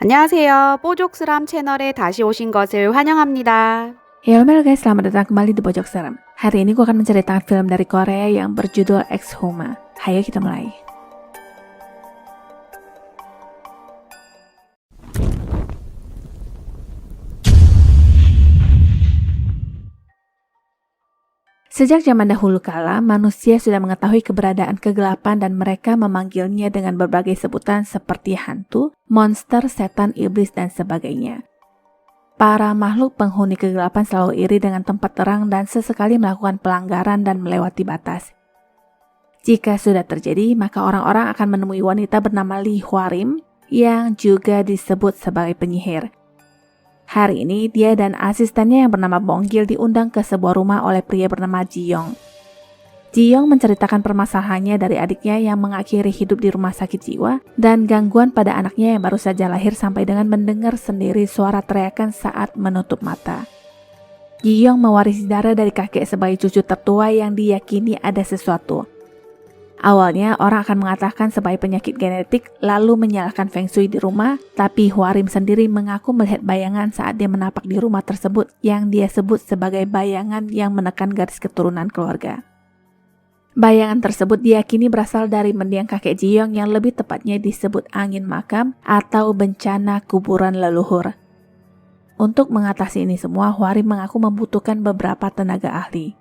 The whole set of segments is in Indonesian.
안녕하세요. 뽀족스람 채널에 다시 오신 것을 환영합니다. Halo guys, selamat datang kembali di Pojok Serem. Hari ini gue akan menceritakan film dari Korea yang berjudul Ex-Homa. Hayo kita mulai. Sejak zaman dahulu kala, manusia sudah mengetahui keberadaan kegelapan dan mereka memanggilnya dengan berbagai sebutan seperti hantu, monster, setan, iblis, dan sebagainya. Para makhluk penghuni kegelapan selalu iri dengan tempat terang dan sesekali melakukan pelanggaran dan melewati batas. Jika sudah terjadi, maka orang-orang akan menemui wanita bernama Lee Hwarim yang juga disebut sebagai penyihir. Hari ini, dia dan asistennya yang bernama Bonggil diundang ke sebuah rumah oleh pria bernama Ji-young. Ji-young menceritakan permasalahannya dari adiknya yang mengakhiri hidup di rumah sakit jiwa dan gangguan pada anaknya yang baru saja lahir sampai dengan mendengar sendiri suara teriakan saat menutup mata. Ji-young mewarisi darah dari kakek sebagai cucu tertua yang diyakini ada sesuatu. Awalnya orang akan mengatakan sebagai penyakit genetik lalu menyalahkan Feng Shui di rumah, tapi Hwarim sendiri mengaku melihat bayangan saat dia menapak di rumah tersebut yang dia sebut sebagai bayangan yang menekan garis keturunan keluarga. Bayangan tersebut diyakini berasal dari mendiang kakek Ji-young yang lebih tepatnya disebut angin makam atau bencana kuburan leluhur. Untuk mengatasi ini semua, Hwarim mengaku membutuhkan beberapa tenaga ahli.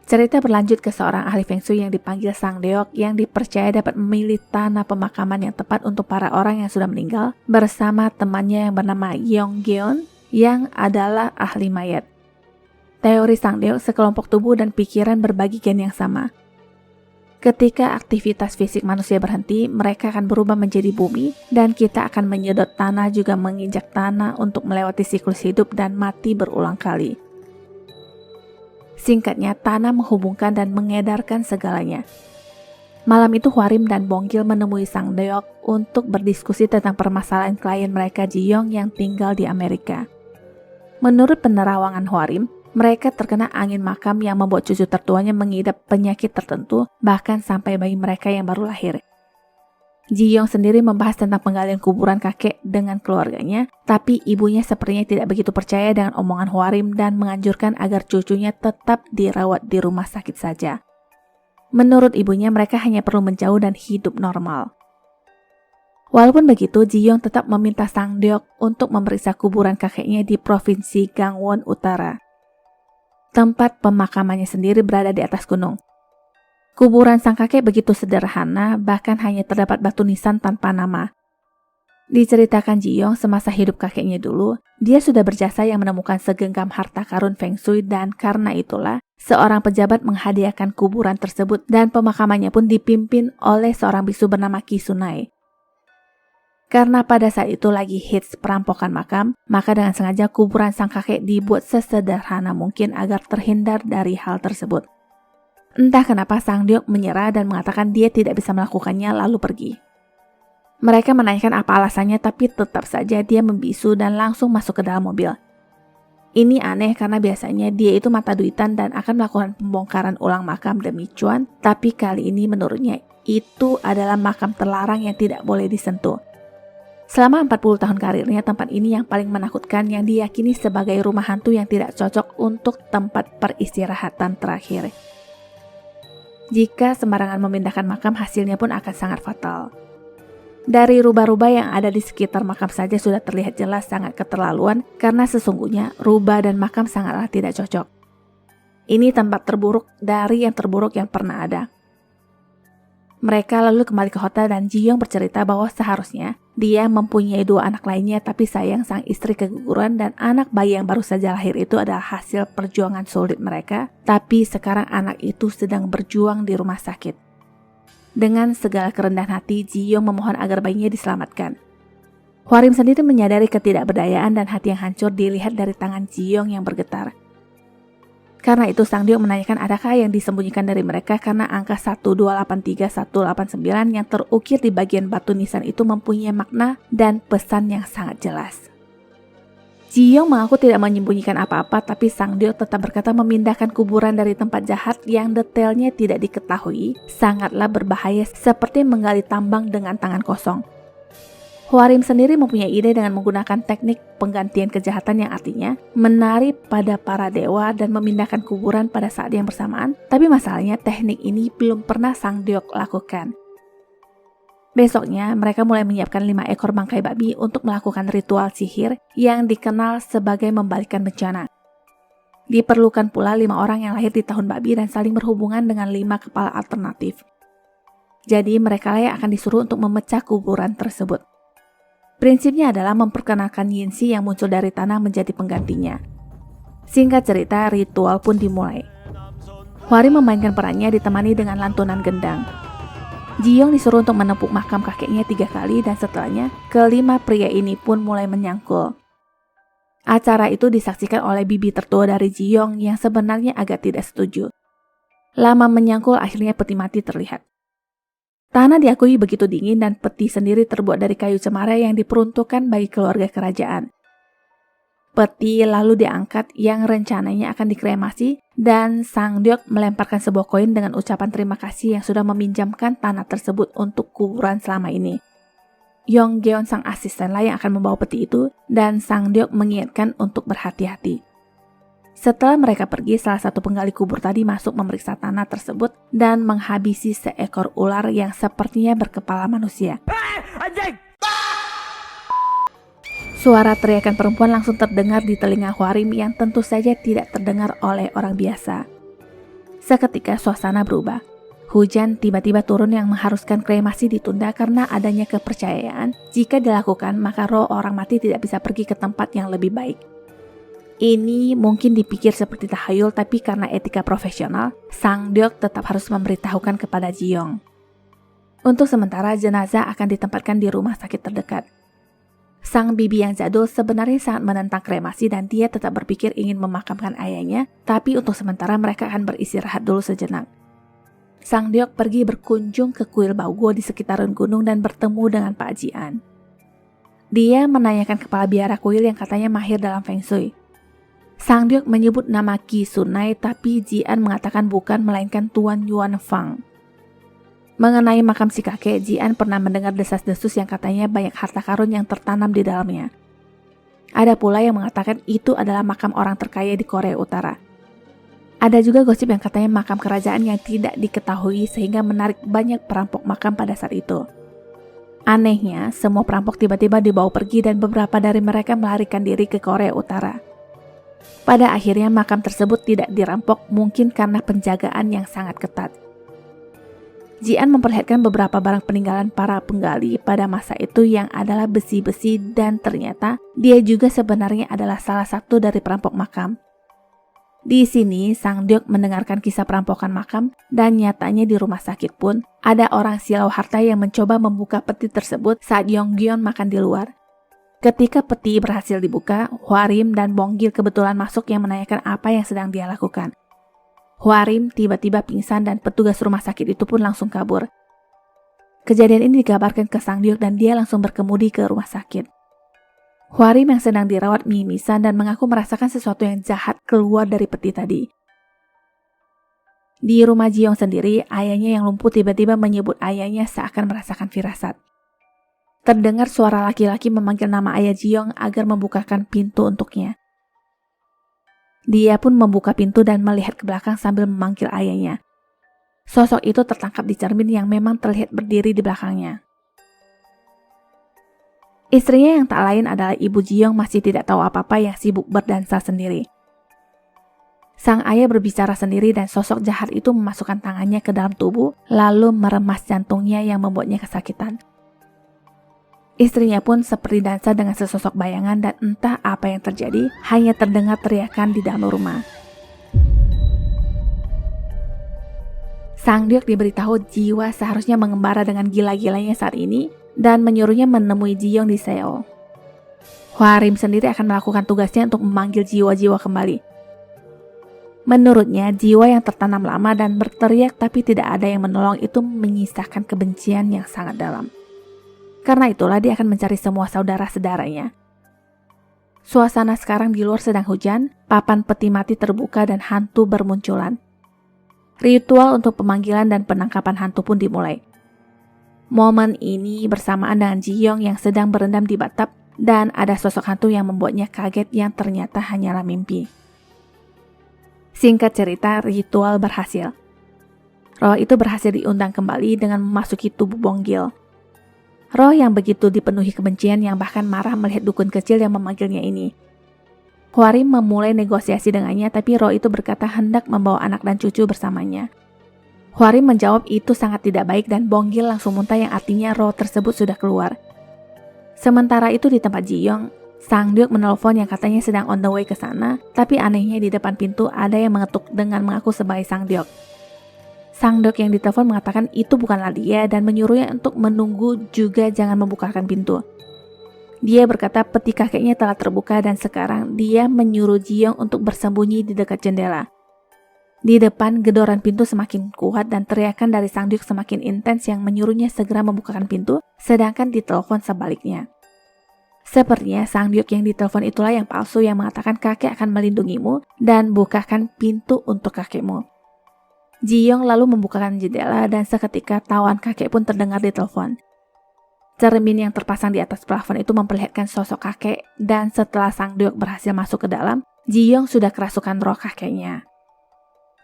Cerita berlanjut ke seorang ahli Feng Shui yang dipanggil Sang Deok yang dipercaya dapat memilih tanah pemakaman yang tepat untuk para orang yang sudah meninggal bersama temannya yang bernama Yong Geon yang adalah ahli mayat. Teori Sang Deok, sekelompok tubuh dan pikiran berbagi gen yang sama. Ketika aktivitas fisik manusia berhenti, mereka akan berubah menjadi bumi dan kita akan menyedot tanah juga menginjak tanah untuk melewati siklus hidup dan mati berulang kali. Singkatnya, tanah menghubungkan dan mengedarkan segalanya. Malam itu Hwarim dan Bonggil menemui Sang Deok untuk berdiskusi tentang permasalahan klien mereka Ji-young yang tinggal di Amerika. Menurut penerawangan Hwarim, mereka terkena angin makam yang membuat cucu tertuanya mengidap penyakit tertentu, bahkan sampai bayi mereka yang baru lahir. Ji-young sendiri membahas tentang penggalian kuburan kakek dengan keluarganya, tapi ibunya sepertinya tidak begitu percaya dengan omongan Hwarim dan menganjurkan agar cucunya tetap dirawat di rumah sakit saja. Menurut ibunya, mereka hanya perlu menjauh dan hidup normal. Walaupun begitu, Ji-young tetap meminta Sang Deok untuk memeriksa kuburan kakeknya di provinsi Gangwon Utara. Tempat pemakamannya sendiri berada di atas gunung. Kuburan sang kakek begitu sederhana, bahkan hanya terdapat batu nisan tanpa nama. Diceritakan Ji-young semasa hidup kakeknya dulu, dia sudah berjasa yang menemukan segenggam harta karun Feng Shui dan karena itulah seorang pejabat menghadiahkan kuburan tersebut dan pemakamannya pun dipimpin oleh seorang bisu bernama Ki Sunai. Karena pada saat itu lagi hits perampokan makam, maka dengan sengaja kuburan sang kakek dibuat sesederhana mungkin agar terhindar dari hal tersebut. Entah kenapa Sang Deok menyerah dan mengatakan dia tidak bisa melakukannya lalu pergi. Mereka menanyakan apa alasannya tapi tetap saja dia membisu dan langsung masuk ke dalam mobil. Ini aneh karena biasanya dia itu mata duitan dan akan melakukan pembongkaran ulang makam demi cuan, tapi kali ini menurutnya itu adalah makam terlarang yang tidak boleh disentuh. Selama 40 tahun karirnya, tempat ini yang paling menakutkan yang diyakini sebagai rumah hantu yang tidak cocok untuk tempat peristirahatan terakhir. Jika sembarangan memindahkan makam, hasilnya pun akan sangat fatal. Dari rubah-rubah yang ada di sekitar makam saja sudah terlihat jelas sangat keterlaluan karena sesungguhnya rubah dan makam sangatlah tidak cocok. Ini tempat terburuk dari yang terburuk yang pernah ada. Mereka lalu kembali ke hotel dan Ji-young bercerita bahwa seharusnya dia mempunyai 2 anak lainnya, tapi sayang sang istri keguguran dan anak bayi yang baru saja lahir itu adalah hasil perjuangan sulit mereka, tapi sekarang anak itu sedang berjuang di rumah sakit. Dengan segala kerendahan hati, Ji-young memohon agar bayinya diselamatkan. Hwarim sendiri menyadari ketidakberdayaan dan hati yang hancur dilihat dari tangan Ji-young yang bergetar. Karena itu Sang Deok menanyakan adakah yang disembunyikan dari mereka karena angka 1283189 yang terukir di bagian batu nisan itu mempunyai makna dan pesan yang sangat jelas. Ji-young mengaku tidak menyembunyikan apa-apa, tapi Sang Deok tetap berkata memindahkan kuburan dari tempat jahat yang detailnya tidak diketahui sangatlah berbahaya seperti menggali tambang dengan tangan kosong. Hwarim sendiri mempunyai ide dengan menggunakan teknik penggantian kejahatan yang artinya menari pada para dewa dan memindahkan kuburan pada saat yang bersamaan, tapi masalahnya teknik ini belum pernah Sang Deok lakukan. Besoknya, mereka mulai menyiapkan 5 ekor bangkai babi untuk melakukan ritual sihir yang dikenal sebagai membalikkan bencana. Diperlukan pula 5 orang yang lahir di tahun babi dan saling berhubungan dengan 5 kepala alternatif. Jadi mereka lah yang akan disuruh untuk memecah kuburan tersebut. Prinsipnya adalah memperkenalkan Yinsi yang muncul dari tanah menjadi penggantinya. Singkat cerita, ritual pun dimulai. Hwarim memainkan perannya ditemani dengan lantunan gendang. Jiyong disuruh untuk menepuk makam kakeknya 3 kali dan setelahnya, kelima pria ini pun mulai menyangkul. Acara itu disaksikan oleh bibi tertua dari Jiyong yang sebenarnya agak tidak setuju. Lama menyangkul akhirnya peti mati terlihat. Tanah diakui begitu dingin dan peti sendiri terbuat dari kayu cemara yang diperuntukkan bagi keluarga kerajaan. Peti lalu diangkat yang rencananya akan dikremasi dan Sang Deok melemparkan sebuah koin dengan ucapan terima kasih yang sudah meminjamkan tanah tersebut untuk kuburan selama ini. Yong Geon sang asisten lah yang akan membawa peti itu dan Sang Deok mengingatkan untuk berhati-hati. Setelah mereka pergi, salah satu penggali kubur tadi masuk memeriksa tanah tersebut dan menghabisi seekor ular yang sepertinya berkepala manusia. Suara teriakan perempuan langsung terdengar di telinga Hwarim yang tentu saja tidak terdengar oleh orang biasa. Seketika suasana berubah. Hujan tiba-tiba turun yang mengharuskan kremasi ditunda karena adanya kepercayaan jika dilakukan maka roh orang mati tidak bisa pergi ke tempat yang lebih baik. Ini mungkin dipikir seperti tahayul, tapi karena etika profesional, Sang Deok tetap harus memberitahukan kepada Jiyong. Untuk sementara, jenazah akan ditempatkan di rumah sakit terdekat. Sang bibi yang jadul sebenarnya sangat menentang kremasi dan dia tetap berpikir ingin memakamkan ayahnya, tapi untuk sementara mereka akan beristirahat dulu sejenak. Sang Deok pergi berkunjung ke kuil Baugo di sekitaran gunung dan bertemu dengan Pak Jian. Dia menanyakan kepala biara kuil yang katanya mahir dalam Feng Shui. Sang Deok menyebut nama Qi Sunai, tapi Jian mengatakan bukan melainkan Tuan Yuan Fang. Mengenai makam si kakek, Jian pernah mendengar desas-desus yang katanya banyak harta karun yang tertanam di dalamnya. Ada pula yang mengatakan itu adalah makam orang terkaya di Korea Utara. Ada juga gosip yang katanya makam kerajaan yang tidak diketahui sehingga menarik banyak perampok makam pada saat itu. Anehnya, semua perampok tiba-tiba dibawa pergi dan beberapa dari mereka melarikan diri ke Korea Utara. Pada akhirnya makam tersebut tidak dirampok mungkin karena penjagaan yang sangat ketat. Jian memperlihatkan beberapa barang peninggalan para penggali pada masa itu yang adalah besi-besi dan ternyata dia juga sebenarnya adalah salah satu dari perampok makam. Di sini Sang Deok mendengarkan kisah perampokan makam dan nyatanya di rumah sakit pun ada orang silau harta yang mencoba membuka peti tersebut saat Yonggeon makan di luar. Ketika peti berhasil dibuka, Hwarim dan Bonggil kebetulan masuk yang menanyakan apa yang sedang dia lakukan. Hwarim tiba-tiba pingsan dan petugas rumah sakit itu pun langsung kabur. Kejadian ini dikabarkan ke Sang Deok dan dia langsung berkemudi ke rumah sakit. Hwarim yang sedang dirawat mimisan dan mengaku merasakan sesuatu yang jahat keluar dari peti tadi. Di rumah Jiyong sendiri, ayahnya yang lumpuh tiba-tiba menyebut ayahnya seakan merasakan firasat. Terdengar suara laki-laki memanggil nama ayah Jiyong agar membukakan pintu untuknya. Dia pun membuka pintu dan melihat ke belakang sambil memanggil ayahnya. Sosok itu tertangkap di cermin yang memang terlihat berdiri di belakangnya. Istrinya yang tak lain adalah Ibu Jiyong masih tidak tahu apa-apa yang sibuk berdansa sendiri. Sang ayah berbicara sendiri dan sosok jahat itu memasukkan tangannya ke dalam tubuh lalu meremas jantungnya yang membuatnya kesakitan. Istrinya pun seperti dansa dengan sesosok bayangan dan entah apa yang terjadi, hanya terdengar teriakan di dalam rumah. Sang Deok diberitahu jiwa seharusnya mengembara dengan gila-gilanya saat ini dan menyuruhnya menemui Jiyong di Seoul. Hwarim sendiri akan melakukan tugasnya untuk memanggil jiwa-jiwa kembali. Menurutnya, jiwa yang tertanam lama dan berteriak tapi tidak ada yang menolong itu menyisakan kebencian yang sangat dalam. Karena itulah dia akan mencari semua saudara-saudaranya. Suasana sekarang di luar sedang hujan, papan peti mati terbuka dan hantu bermunculan. Ritual untuk pemanggilan dan penangkapan hantu pun dimulai. Momen ini bersamaan dengan Ji-young yang sedang berendam di bathtub dan ada sosok hantu yang membuatnya kaget yang ternyata hanyalah mimpi. Singkat cerita, ritual berhasil. Roh itu berhasil diundang kembali dengan memasuki tubuh Bonggil. Roh yang begitu dipenuhi kebencian yang bahkan marah melihat dukun kecil yang memanggilnya ini. Hwarim memulai negosiasi dengannya, tapi Roh itu berkata hendak membawa anak dan cucu bersamanya. Hwarim menjawab itu sangat tidak baik dan Bonggil langsung muntah yang artinya roh tersebut sudah keluar. Sementara itu di tempat Ji-young, Sang-deok menelpon yang katanya sedang on the way ke sana, tapi anehnya di depan pintu ada yang mengetuk dengan mengaku sebagai Sang-deok. Sang-deok yang ditelepon mengatakan itu bukanlah dia dan menyuruhnya untuk menunggu juga jangan membukakan pintu. Dia berkata peti kakeknya telah terbuka dan sekarang dia menyuruh Ji-young untuk bersembunyi di dekat jendela. Di depan, gedoran pintu semakin kuat dan teriakan dari Sang-deok semakin intens yang menyuruhnya segera membukakan pintu, sedangkan ditelepon sebaliknya. Sepertinya Sang-deok yang ditelepon itulah yang palsu yang mengatakan kakek akan melindungimu dan bukakan pintu untuk kakekmu. Ji-young lalu membukakan jendela dan seketika tawanan kakek pun terdengar di telepon. Cermin yang terpasang di atas plafon itu memperlihatkan sosok kakek dan setelah Sang-deok berhasil masuk ke dalam, Ji-young sudah kerasukan roh kakeknya.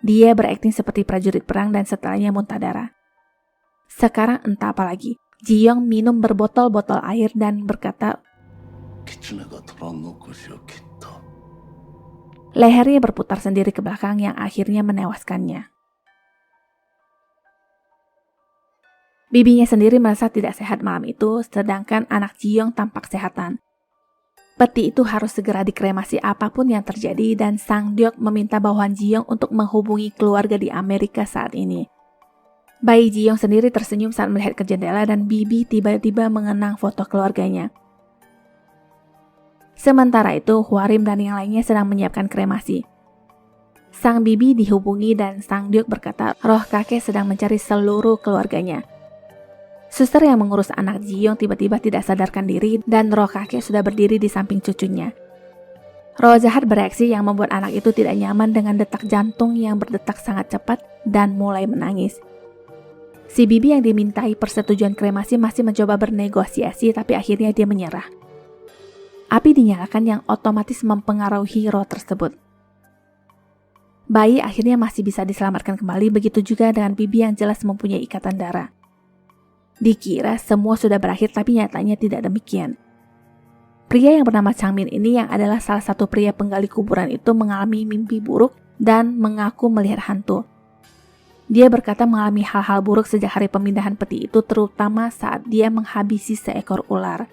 Dia berakting seperti prajurit perang dan setelahnya muntah darah. Sekarang entah apa lagi. Ji-young minum berbotol-botol air dan berkata, lehernya berputar sendiri ke belakang yang akhirnya menewaskannya. Bibinya sendiri merasa tidak sehat malam itu, sedangkan anak Ji-young tampak sehatan. Peti itu harus segera dikremasi apapun yang terjadi dan Sang-deok meminta bawahan Ji-young untuk menghubungi keluarga di Amerika saat ini. Bayi Ji-young sendiri tersenyum saat melihat ke jendela dan Bibi tiba-tiba mengenang foto keluarganya. Sementara itu, Hwarim dan yang lainnya sedang menyiapkan kremasi. Sang Bibi dihubungi dan Sang-deok berkata roh kakek sedang mencari seluruh keluarganya. Suster yang mengurus anak Ji-young tiba-tiba tidak sadarkan diri dan roh kakek sudah berdiri di samping cucunya. Roh jahat bereaksi yang membuat anak itu tidak nyaman dengan detak jantung yang berdetak sangat cepat dan mulai menangis. Si bibi yang dimintai persetujuan kremasi masih mencoba bernegosiasi tapi akhirnya dia menyerah. Api dinyalakan yang otomatis mempengaruhi roh tersebut. Bayi akhirnya masih bisa diselamatkan kembali, begitu juga dengan bibi yang jelas mempunyai ikatan darah. Dikira semua sudah berakhir tapi nyatanya tidak demikian. Pria yang bernama Changmin ini yang adalah salah satu pria penggali kuburan itu mengalami mimpi buruk dan mengaku melihat hantu. Dia berkata mengalami hal-hal buruk sejak hari pemindahan peti itu, terutama saat dia menghabisi seekor ular.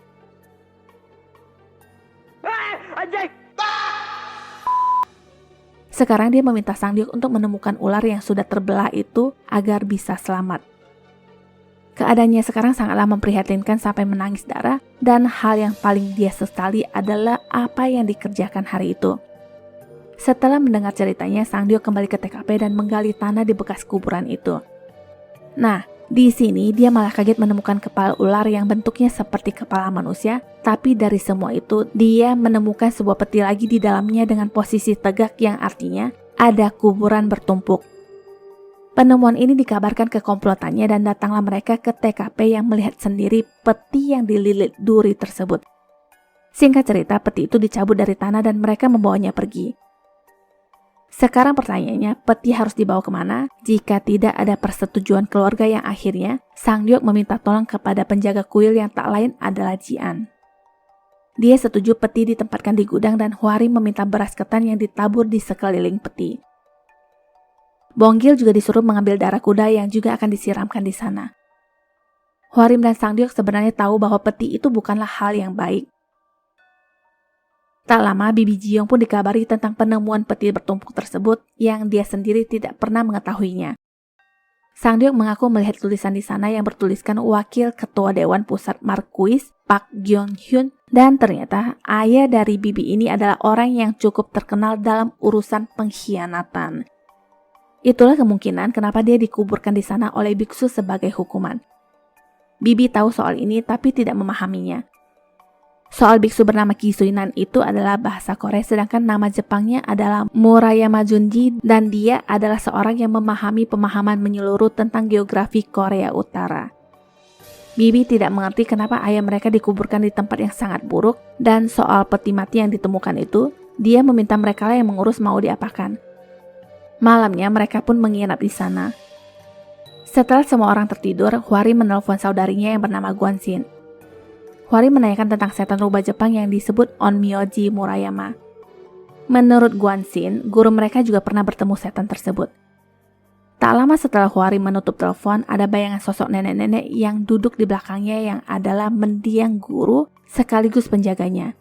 Sekarang dia meminta Sang-deok untuk menemukan ular yang sudah terbelah itu agar bisa selamat. Keadaannya sekarang sangatlah memprihatinkan sampai menangis darah dan hal yang paling dia sesali adalah apa yang dikerjakan hari itu. Setelah mendengar ceritanya, Sang-deok kembali ke TKP dan menggali tanah di bekas kuburan itu. Nah, di sini dia malah kaget menemukan kepala ular yang bentuknya seperti kepala manusia, tapi dari semua itu dia menemukan sebuah peti lagi di dalamnya dengan posisi tegak yang artinya ada kuburan bertumpuk. Penemuan ini dikabarkan ke komplotannya dan datanglah mereka ke TKP yang melihat sendiri peti yang dililit duri tersebut. Singkat cerita, peti itu dicabut dari tanah dan mereka membawanya pergi. Sekarang pertanyaannya, peti harus dibawa kemana jika tidak ada persetujuan keluarga yang akhirnya Sang-deok meminta tolong kepada penjaga kuil yang tak lain adalah Ji-an. Dia setuju peti ditempatkan di gudang dan Hwarim meminta beras ketan yang ditabur di sekeliling peti. Bonggil juga disuruh mengambil darah kuda yang juga akan disiramkan di sana. Hwarim dan Sang-deok sebenarnya tahu bahwa peti itu bukanlah hal yang baik. Tak lama, bibi Ji-young pun dikabari tentang penemuan peti bertumpuk tersebut yang dia sendiri tidak pernah mengetahuinya. Sang-deok mengaku melihat tulisan di sana yang bertuliskan Wakil Ketua Dewan Pusat Markuis Pak Gyeong-hyun dan ternyata ayah dari bibi ini adalah orang yang cukup terkenal dalam urusan pengkhianatan. Itulah kemungkinan kenapa dia dikuburkan di sana oleh biksu sebagai hukuman. Bibi tahu soal ini tapi tidak memahaminya. Soal biksu bernama Ki Suinan itu adalah bahasa Korea, sedangkan nama Jepangnya adalah Murayama Junji dan dia adalah seorang yang memahami pemahaman menyeluruh tentang geografi Korea Utara. Bibi tidak mengerti kenapa ayah mereka dikuburkan di tempat yang sangat buruk, dan soal peti mati yang ditemukan itu, dia meminta mereka lah yang mengurus mau diapakan. Malamnya mereka pun menginap di sana. Setelah semua orang tertidur, Hwari menelpon saudarinya yang bernama Guanxin. Hwari menanyakan tentang setan rubah Jepang yang disebut Onmyoji Murayama. Menurut Guanxin, guru mereka juga pernah bertemu setan tersebut. Tak lama setelah Hwari menutup telepon, ada bayangan sosok nenek-nenek yang duduk di belakangnya yang adalah mendiang guru sekaligus penjaganya.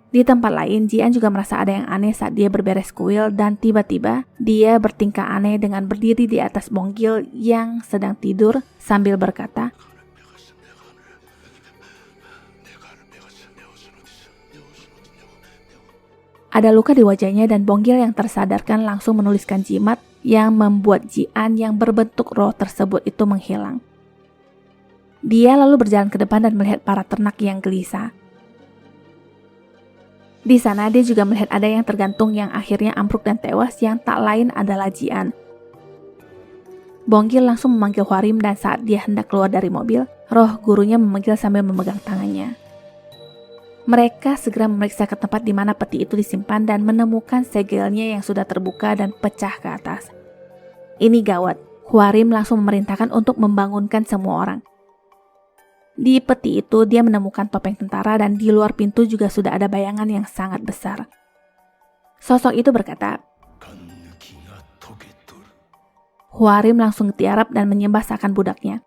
Di tempat lain, Jian juga merasa ada yang aneh saat dia berberes kuil dan tiba-tiba dia bertingkah aneh dengan berdiri di atas Bonggil yang sedang tidur sambil berkata, ada luka di wajahnya dan Bonggil yang tersadarkan langsung menuliskan jimat yang membuat Jian yang berbentuk roh tersebut itu menghilang. Dia lalu berjalan ke depan dan melihat para ternak yang gelisah. Di sana dia juga melihat ada yang tergantung yang akhirnya ambruk dan tewas yang tak lain adalah Jian. Bonggil langsung memanggil Hwarim dan saat dia hendak keluar dari mobil, roh gurunya memanggil sambil memegang tangannya. Mereka segera memeriksa ke tempat di mana peti itu disimpan dan menemukan segelnya yang sudah terbuka dan pecah ke atas. Ini gawat, Hwarim langsung memerintahkan untuk membangunkan semua orang. Di peti itu dia menemukan topeng tentara dan di luar pintu juga sudah ada bayangan yang sangat besar. Sosok itu berkata, Hwarim langsung tiarap dan menyembah seakan budaknya.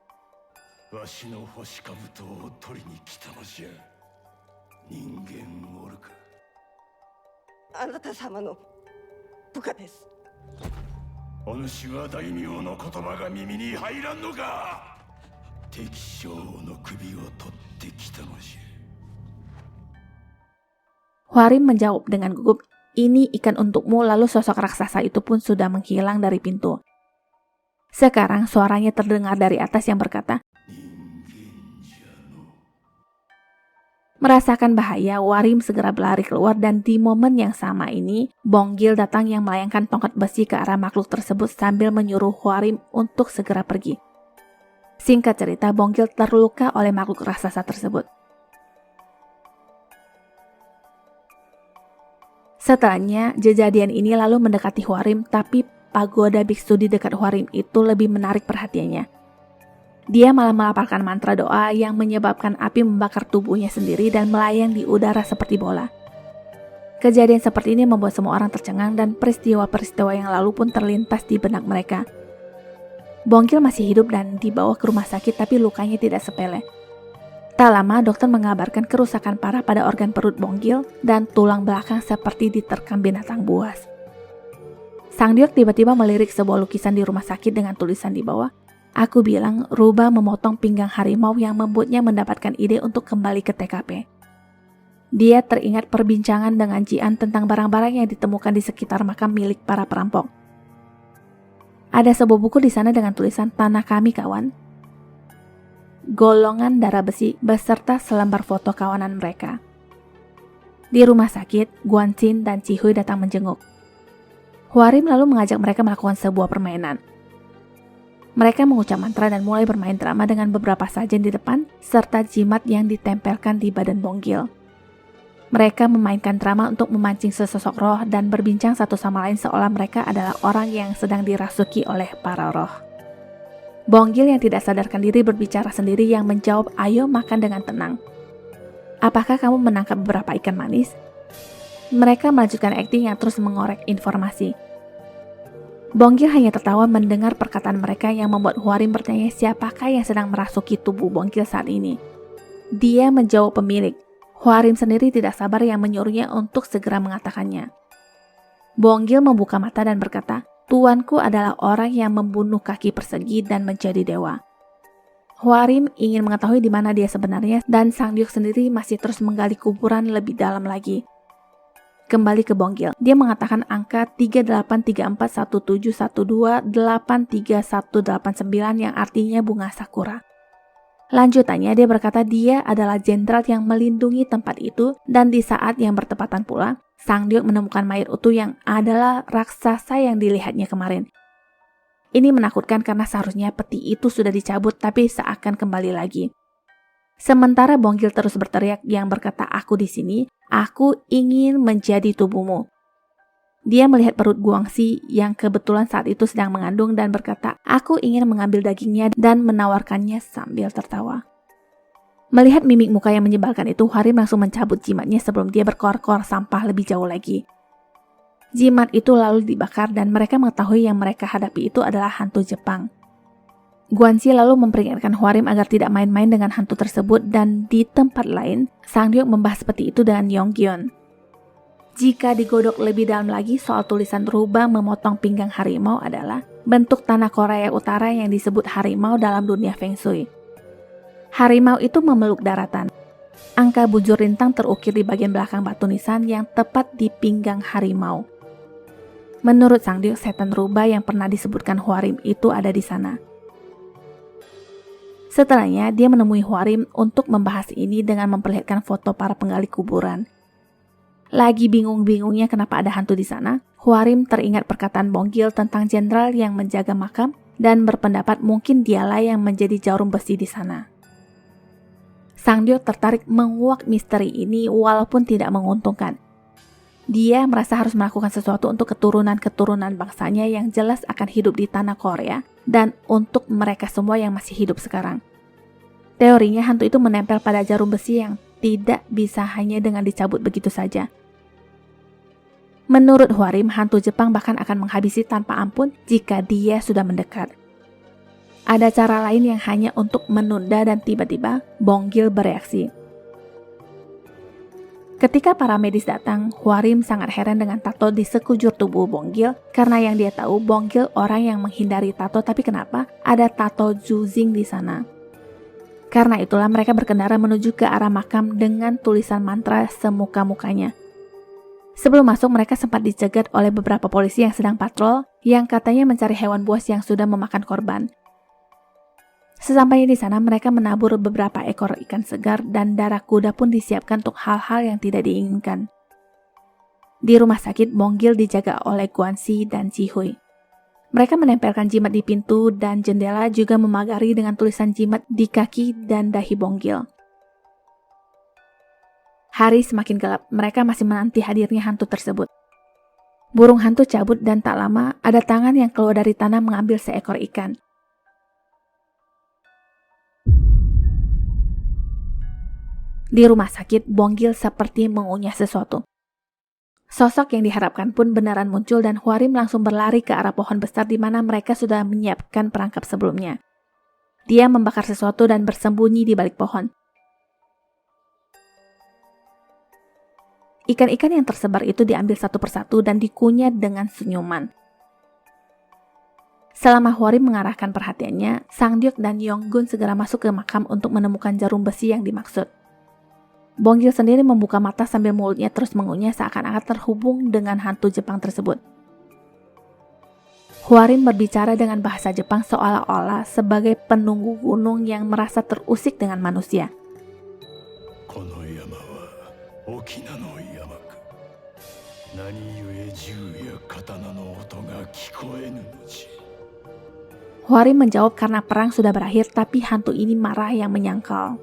あなた様の部下です。お主は大名の言葉が耳に入らんのか。敵将の首を取ってきたのじゃ。Hwarim menjawab dengan gugup, ini ikan untukmu, lalu sosok raksasa itu pun sudah menghilang dari pintu. Sekarang suaranya terdengar dari atas yang berkata, merasakan bahaya, Hwarim segera berlari keluar dan di momen yang sama ini, Bonggil datang yang melayangkan tongkat besi ke arah makhluk tersebut sambil menyuruh Hwarim untuk segera pergi. Singkat cerita, Bonggil terluka oleh makhluk raksasa tersebut. Setelahnya, kejadian ini lalu mendekati Hwarim, tapi pagoda biksu di dekat Hwarim itu lebih menarik perhatiannya. Dia malah melafalkan mantra doa yang menyebabkan api membakar tubuhnya sendiri dan melayang di udara seperti bola. Kejadian seperti ini membuat semua orang tercengang dan peristiwa-peristiwa yang lalu pun terlintas di benak mereka. Bonggil masih hidup dan dibawa ke rumah sakit tapi lukanya tidak sepele. Tak lama dokter mengabarkan kerusakan parah pada organ perut Bonggil dan tulang belakang seperti diterkam binatang buas. Sang Diok tiba-tiba melirik sebuah lukisan di rumah sakit dengan tulisan di bawah, aku bilang rubah memotong pinggang harimau yang membuatnya mendapatkan ide untuk kembali ke TKP. Dia teringat perbincangan dengan Jian tentang barang-barang yang ditemukan di sekitar makam milik para perampok. Ada sebuah buku di sana dengan tulisan tanah kami kawan. Golongan darah besi beserta selembar foto kawanan mereka. Di rumah sakit, Guanxin dan Chihui datang menjenguk. Hwarim lalu mengajak mereka melakukan sebuah permainan. Mereka mengucap mantra dan mulai bermain drama dengan beberapa sajen di depan, serta jimat yang ditempelkan di badan Bonggil. Mereka memainkan drama untuk memancing sesosok roh dan berbincang satu sama lain seolah mereka adalah orang yang sedang dirasuki oleh para roh. Bonggil yang tidak sadarkan diri berbicara sendiri yang menjawab, ayo makan dengan tenang. Apakah kamu menangkap beberapa ikan manis? Mereka melanjutkan akting yang terus mengorek informasi. Bonggil hanya tertawa mendengar perkataan mereka yang membuat Hwarim bertanya siapakah yang sedang merasuki tubuh Bonggil saat ini. Dia menjawab pemilik. Hwarim sendiri tidak sabar yang menyuruhnya untuk segera mengatakannya. Bonggil membuka mata dan berkata, tuanku adalah orang yang membunuh kaki persegi dan menjadi dewa. Hwarim ingin mengetahui di mana dia sebenarnya dan Sang Diok sendiri masih terus menggali kuburan lebih dalam lagi. Kembali ke Bonggil, dia mengatakan angka 38341712831189 yang artinya bunga sakura. Lanjutannya dia berkata dia adalah jenderal yang melindungi tempat itu dan di saat yang bertepatan pula, Sang Diok menemukan mayat utuh yang adalah raksasa yang dilihatnya kemarin. Ini menakutkan karena seharusnya peti itu sudah dicabut tapi seakan kembali lagi. Sementara Bonggil terus berteriak yang berkata, "Aku di sini, aku ingin menjadi tubuhmu." Dia melihat perut Guangxi yang kebetulan saat itu sedang mengandung dan berkata, "Aku ingin mengambil dagingnya dan menawarkannya," sambil tertawa. Melihat mimik muka yang menyebalkan itu, Hwarim langsung mencabut jimatnya sebelum dia berkoar-koar sampah lebih jauh lagi. Jimat itu lalu dibakar dan mereka mengetahui yang mereka hadapi itu adalah hantu Jepang. Guanxi lalu memperingatkan Hwarim agar tidak main-main dengan hantu tersebut dan di tempat lain, Sangdeok membahas seperti itu dengan Yonggyun. Jika digodok lebih dalam lagi, soal tulisan rubah memotong pinggang harimau adalah bentuk tanah Korea Utara yang disebut harimau dalam dunia Feng Shui. Harimau itu memeluk daratan. Angka bujur rintang terukir di bagian belakang batu nisan yang tepat di pinggang harimau. Menurut Sangdeok, setan rubah yang pernah disebutkan Hwarim itu ada di sana. Setelahnya, dia menemui Hwarim untuk membahas ini dengan memperlihatkan foto para penggali kuburan. Lagi bingung-bingungnya kenapa ada hantu di sana, Hwarim teringat perkataan Bonggil tentang jenderal yang menjaga makam dan berpendapat mungkin dialah yang menjadi jarum besi di sana. Sangdeok tertarik menguak misteri ini walaupun tidak menguntungkan. Dia merasa harus melakukan sesuatu untuk keturunan-keturunan bangsanya yang jelas akan hidup di tanah Korea dan untuk mereka semua yang masih hidup sekarang. Teorinya hantu itu menempel pada jarum besi yang tidak bisa hanya dengan dicabut begitu saja. Menurut Hwarim, hantu Jepang bahkan akan menghabisi tanpa ampun jika dia sudah mendekat. Ada cara lain yang hanya untuk menunda dan tiba-tiba Bonggil bereaksi. Ketika para medis datang, Hwarim sangat heran dengan tato di sekujur tubuh Bonggil karena yang dia tahu Bonggil orang yang menghindari tato, tapi kenapa ada tato Zuzing di sana? Karena itulah mereka berkendara menuju ke arah makam dengan tulisan mantra semuka-mukanya. Sebelum masuk, mereka sempat dicegat oleh beberapa polisi yang sedang patrol yang katanya mencari hewan buas yang sudah memakan korban. Sesampainya di sana, mereka menabur beberapa ekor ikan segar dan darah kuda pun disiapkan untuk hal-hal yang tidak diinginkan. Di rumah sakit, Bonggil dijaga oleh Guanxi dan Jihui. Mereka menempelkan jimat di pintu dan jendela, juga memagari dengan tulisan jimat di kaki dan dahi Bonggil. Hari semakin gelap, mereka masih menanti hadirnya hantu tersebut. Burung hantu cabut dan tak lama ada tangan yang keluar dari tanah mengambil seekor ikan. Di rumah sakit, Bonggil seperti mengunyah sesuatu. Sosok yang diharapkan pun benaran muncul dan Hwarim langsung berlari ke arah pohon besar di mana mereka sudah menyiapkan perangkap sebelumnya. Dia membakar sesuatu dan bersembunyi di balik pohon. Ikan-ikan yang tersebar itu diambil satu persatu dan dikunyah dengan senyuman. Selama Hwarim mengarahkan perhatiannya, Sangdeok dan Yonggun segera masuk ke makam untuk menemukan jarum besi yang dimaksud. Bonggil sendiri membuka mata sambil mulutnya terus mengunyah seakan-akan terhubung dengan hantu Jepang tersebut. Hwarim berbicara dengan bahasa Jepang seolah-olah sebagai penunggu gunung yang merasa terusik dengan manusia. Hwarim menjawab karena perang sudah berakhir, tapi hantu ini marah yang menyangkal.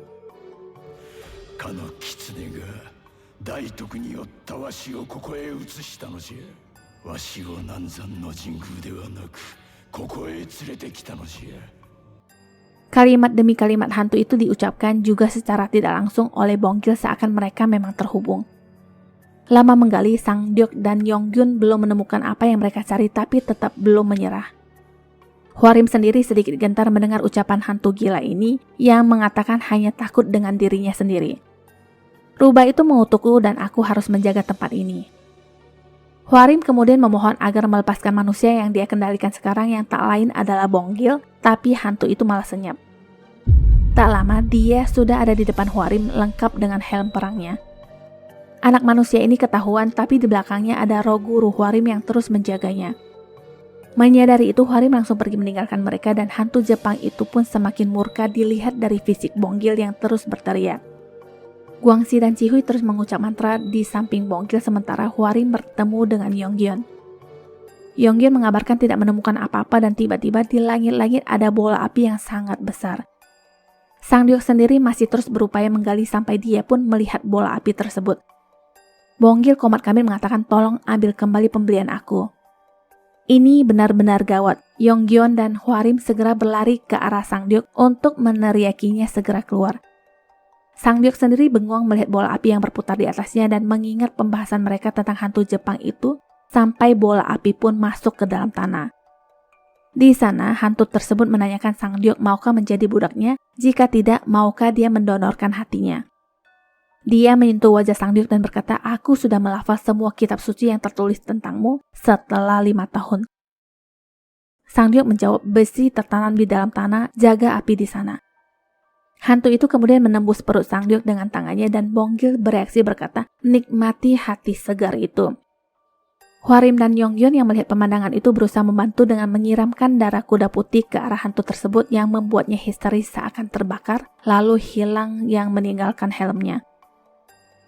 Kalimat demi kalimat hantu itu diucapkan juga secara tidak langsung oleh Bonggil seakan mereka memang terhubung. Lama menggali, Sangdeok dan Yonggyun belum menemukan apa yang mereka cari tapi tetap belum menyerah. Hwarim sendiri sedikit gentar mendengar ucapan hantu gila ini yang mengatakan hanya takut dengan dirinya sendiri. Rubah itu mengutukku dan aku harus menjaga tempat ini. Hwarim kemudian memohon agar melepaskan manusia yang dia kendalikan sekarang yang tak lain adalah Bonggil, tapi hantu itu malah senyap. Tak lama dia sudah ada di depan Hwarim lengkap dengan helm perangnya. Anak manusia ini ketahuan tapi di belakangnya ada roh guru Hwarim yang terus menjaganya. Menyadari itu, Hwarim langsung pergi meninggalkan mereka dan hantu Jepang itu pun semakin murka dilihat dari fisik Bonggil yang terus berteriak. Guangxi dan Jihui terus mengucap mantra di samping Bonggil sementara Hwarim bertemu dengan Yonggyun. Yonggyun mengabarkan tidak menemukan apa-apa dan tiba-tiba di langit-langit ada bola api yang sangat besar. Sang Deok sendiri masih terus berupaya menggali sampai dia pun melihat bola api tersebut. Bonggil Komat Kamil mengatakan tolong ambil kembali pembelian aku. Ini benar-benar gawat. Yonggyun dan Hwarim segera berlari ke arah Sang Deok untuk meneriakinya segera keluar. Sang Deok sendiri bengong melihat bola api yang berputar di atasnya dan mengingat pembahasan mereka tentang hantu Jepang itu sampai bola api pun masuk ke dalam tanah. Di sana, hantu tersebut menanyakan Sang Deok maukah menjadi budaknya, jika tidak, maukah dia mendonorkan hatinya. Dia menyentuh wajah Sang Deok dan berkata, aku sudah melafal semua kitab suci yang tertulis tentangmu setelah 5 tahun. Sang Deok menjawab, besi tertanam di dalam tanah, jaga api di sana. Hantu itu kemudian menembus perut Sang Deok dengan tangannya dan Bonggil bereaksi berkata, nikmati hati segar itu. Hwarim dan Yonggyun yang melihat pemandangan itu berusaha membantu dengan menyiramkan darah kuda putih ke arah hantu tersebut yang membuatnya histeris seakan terbakar, lalu hilang yang meninggalkan helmnya.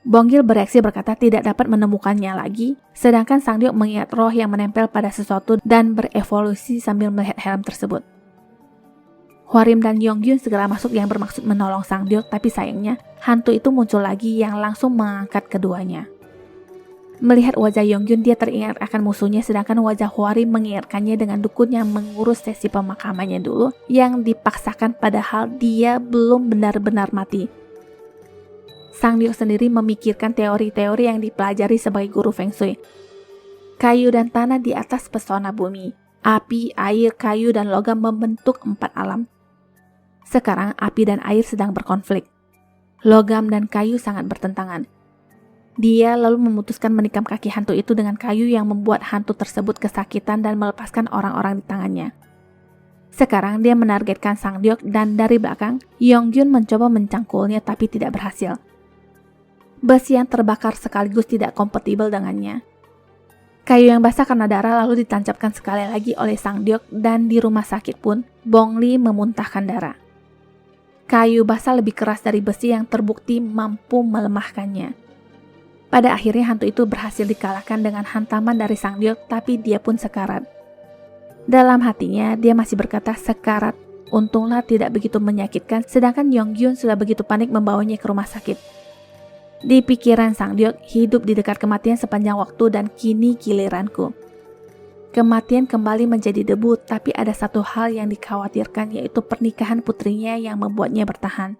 Bonggil bereaksi berkata tidak dapat menemukannya lagi, sedangkan Sang Deok mengingat roh yang menempel pada sesuatu dan berevolusi sambil melihat helm tersebut. Hwarim dan Yonggyun segera masuk yang bermaksud menolong Sang Deok, tapi sayangnya hantu itu muncul lagi yang langsung mengangkat keduanya. Melihat wajah Yonggyun, dia teringat akan musuhnya, sedangkan wajah Hwarim mengingatkannya dengan dukun yang mengurus sesi pemakamannya dulu yang dipaksakan padahal dia belum benar-benar mati. Sang Deok sendiri memikirkan teori-teori yang dipelajari sebagai guru Feng Shui. Kayu dan tanah di atas pesona bumi. Api, air, kayu, dan logam membentuk 4 alam. Sekarang api dan air sedang berkonflik. Logam dan kayu sangat bertentangan. Dia lalu memutuskan menikam kaki hantu itu dengan kayu yang membuat hantu tersebut kesakitan dan melepaskan orang-orang di tangannya. Sekarang dia menargetkan Sang Deok dan dari belakang, Yonggyun mencoba mencangkulnya tapi tidak berhasil. Besi yang terbakar sekaligus tidak kompatibel dengannya. Kayu yang basah karena darah lalu ditancapkan sekali lagi oleh Sang Deok dan di rumah sakit pun, Bong Li memuntahkan darah. Kayu basah lebih keras dari besi yang terbukti mampu melemahkannya. Pada akhirnya hantu itu berhasil dikalahkan dengan hantaman dari Sang Deok, tapi dia pun sekarat. Dalam hatinya, dia masih berkata sekarat, untunglah tidak begitu menyakitkan, sedangkan Yonggyun sudah begitu panik membawanya ke rumah sakit. Di pikiran Sang Deok, hidup di dekat kematian sepanjang waktu dan kini giliranku. Kematian kembali menjadi debu, tapi ada satu hal yang dikhawatirkan, yaitu pernikahan putrinya yang membuatnya bertahan.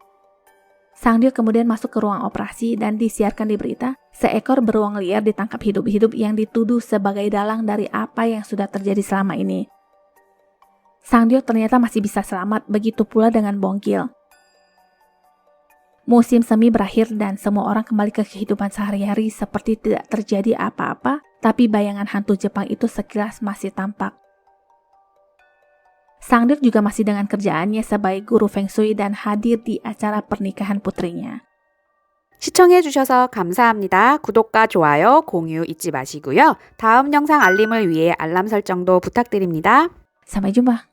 Sang Deok kemudian masuk ke ruang operasi dan disiarkan di berita, seekor beruang liar ditangkap hidup-hidup yang dituduh sebagai dalang dari apa yang sudah terjadi selama ini. Sang Deok ternyata masih bisa selamat, begitu pula dengan Bonggil. Musim semi berakhir dan semua orang kembali ke kehidupan sehari-hari seperti tidak terjadi apa-apa, tapi bayangan hantu Jepang itu sekilas masih tampak. Sang Deok juga masih dengan kerjaannya sebagai guru Feng Shui dan hadir di acara pernikahan putrinya. 시청해주셔서 감사합니다. 구독과 좋아요, 공유 잊지 마시고요. 다음 영상 알림을 위해 알람 설정도 부탁드립니다. Sampai jumpa.